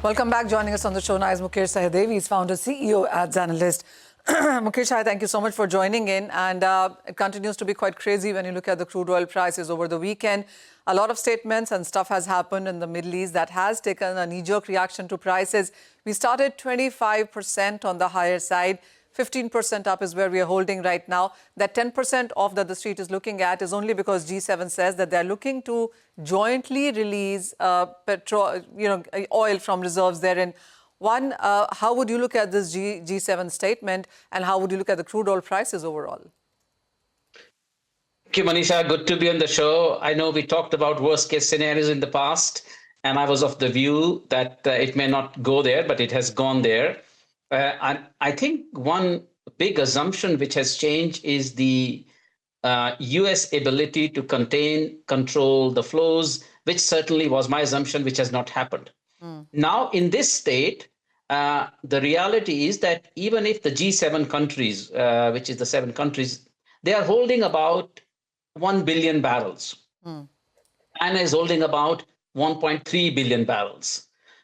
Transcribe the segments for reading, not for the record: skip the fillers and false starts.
Welcome back. Joining us on the show now is Mukesh Sahdev. He's founder CEO at XAnalysts. Mukesh, hi, thank you so much for joining in. And it continues to be quite crazy when you look at the crude oil prices over the weekend. A lot of statements and stuff has happened in the Middle East that has taken a knee-jerk reaction to prices. We started 25% on the higher side. 15% up is where we are holding right now. That 10% off that the street is looking at is only because G7 says that they're looking to jointly release oil from reserves therein. One, how would you look at this G7 statement, and how would you look at the crude oil prices overall? Thank you, Manisha. Good to be on the show. I know we talked about worst case scenarios in the past, and I was of the view that it may not go there, but it has gone there. I think one big assumption which has changed is the U.S. ability to control the flows, which certainly was my assumption, which has not happened. Now, in this state, the reality is that even if the G7 countries, which is the 7 countries, they are holding about 1 billion barrels. China is holding about 1.3 billion barrels.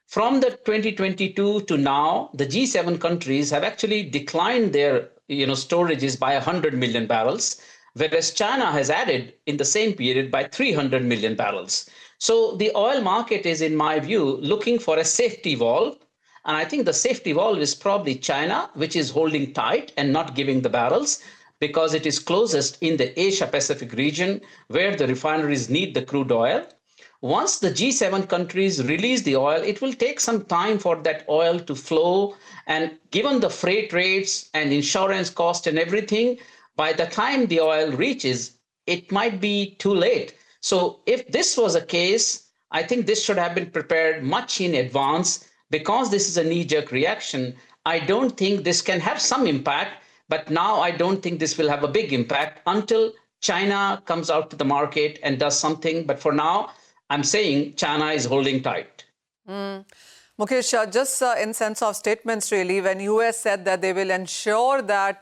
From the 2022 to now, the G7 countries have actually declined their storages by 100 million barrels, whereas China has added in the same period by 300 million barrels. So the oil market is, in my view, looking for a safety valve. And I think the safety valve is probably China, which is holding tight and not giving the barrels because it is closest in the Asia-Pacific region where the refineries need the crude oil. Once the G7 countries release the oil, it will take some time for that oil to flow. And given the freight rates and insurance cost and everything, by the time the oil reaches, it might be too late. So if this was a case, I think this should have been prepared much in advance. Because this is a knee-jerk reaction, I don't think this can have some impact. But now I don't think this will have a big impact until China comes out to the market and does something. But for now, I'm saying China is holding tight. Mukesh, just in sense of statements, really, when U.S. said that they will ensure that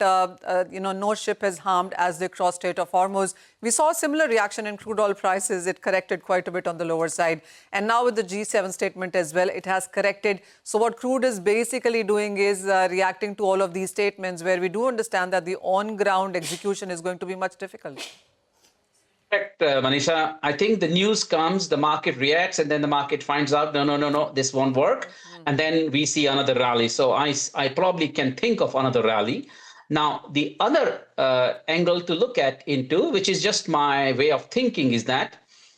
no ship is harmed as they cross Strait of Hormuz, we saw a similar reaction in crude oil prices. It corrected quite a bit on the lower side. And now with the G7 statement as well, it has corrected. So what crude is basically doing is reacting to all of these statements where we do understand that the on-ground execution is going to be much difficult. Correct, Manisha. I think the news comes, the market reacts, and then the market finds out, no, this won't work. And then we see another rally. So I probably can think of another rally. Now, the other angle to look at into, which is just my way of thinking, is that,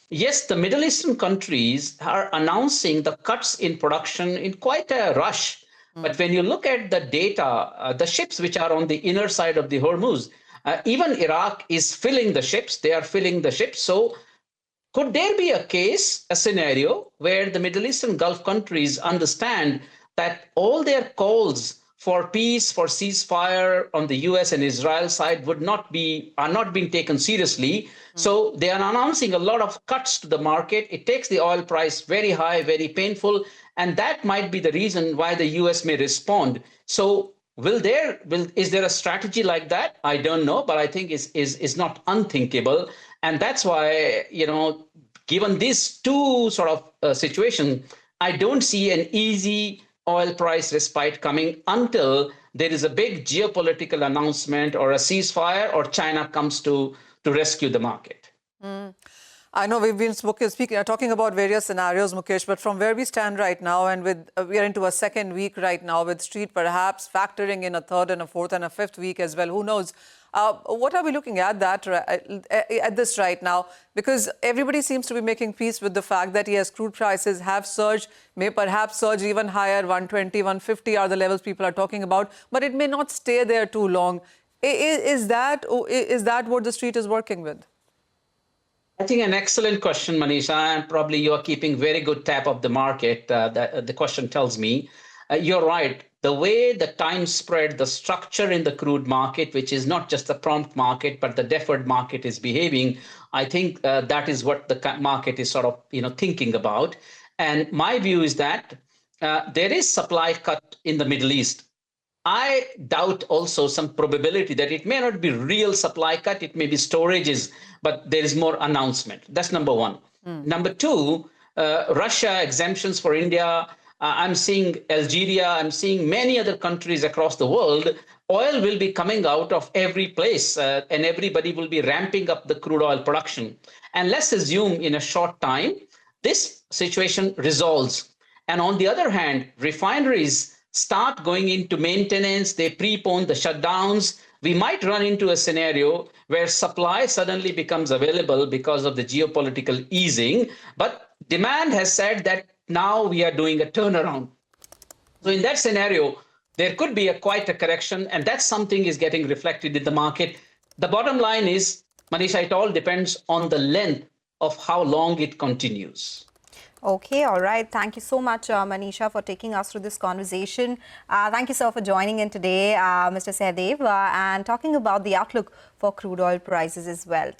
yes, the Middle Eastern countries are announcing the cuts in production in quite a rush. But when you look at the data, the ships which are on the inner side of the Hormuz, even Iraq is filling the ships. They are filling the ships. So could there be a case, a scenario where the Middle Eastern Gulf countries understand that all their calls for peace, for ceasefire on the US and Israel side are not being taken seriously? So they are announcing a lot of cuts to the market. It takes the oil price very high, very painful. And that might be the reason why the US may respond. So is there a strategy like that? I don't know, but I think is not unthinkable. And that's why, given these two sort of situations, I don't see an easy oil price respite coming until there is a big geopolitical announcement or a ceasefire or China comes to rescue the market. I know we've been talking about various scenarios, Mukesh, but from where we stand right now, and we are into a second week right now with Street perhaps factoring in a third and a fourth and a fifth week as well. Who knows? What are we looking at this right now? Because everybody seems to be making peace with the fact that, yes, crude prices have surged, may perhaps surge even higher. 120, 150 are the levels people are talking about, but it may not stay there too long. Is that what the Street is working with? I think an excellent question, Manisha, and probably you are keeping very good tab of the market. The question tells me. You're right. The way the time spread, the structure in the crude market, which is not just the prompt market, but the deferred market is behaving, I think that is what the market is sort of thinking about. And my view is that there is supply cut in the Middle East. I doubt also some probability that it may not be real supply cut, it may be storages, but there is more announcement. That's number one. Number two, Russia exemptions for India. I'm seeing Algeria, I'm seeing many other countries across the world. Oil will be coming out of every place and everybody will be ramping up the crude oil production. And let's assume in a short time, this situation resolves. And on the other hand, refineries start going into maintenance, they prepone the shutdowns. We might run into a scenario where supply suddenly becomes available because of the geopolitical easing, but demand has said that now we are doing a turnaround. So in that scenario, there could be quite a correction, and that's something is getting reflected in the market. The bottom line is, Manisha, it all depends on the length of how long it continues. Okay, all right. Thank you so much, Manisha, for taking us through this conversation. Thank you, sir, for joining in today, Mr. Sahdev, and talking about the outlook for crude oil prices as well.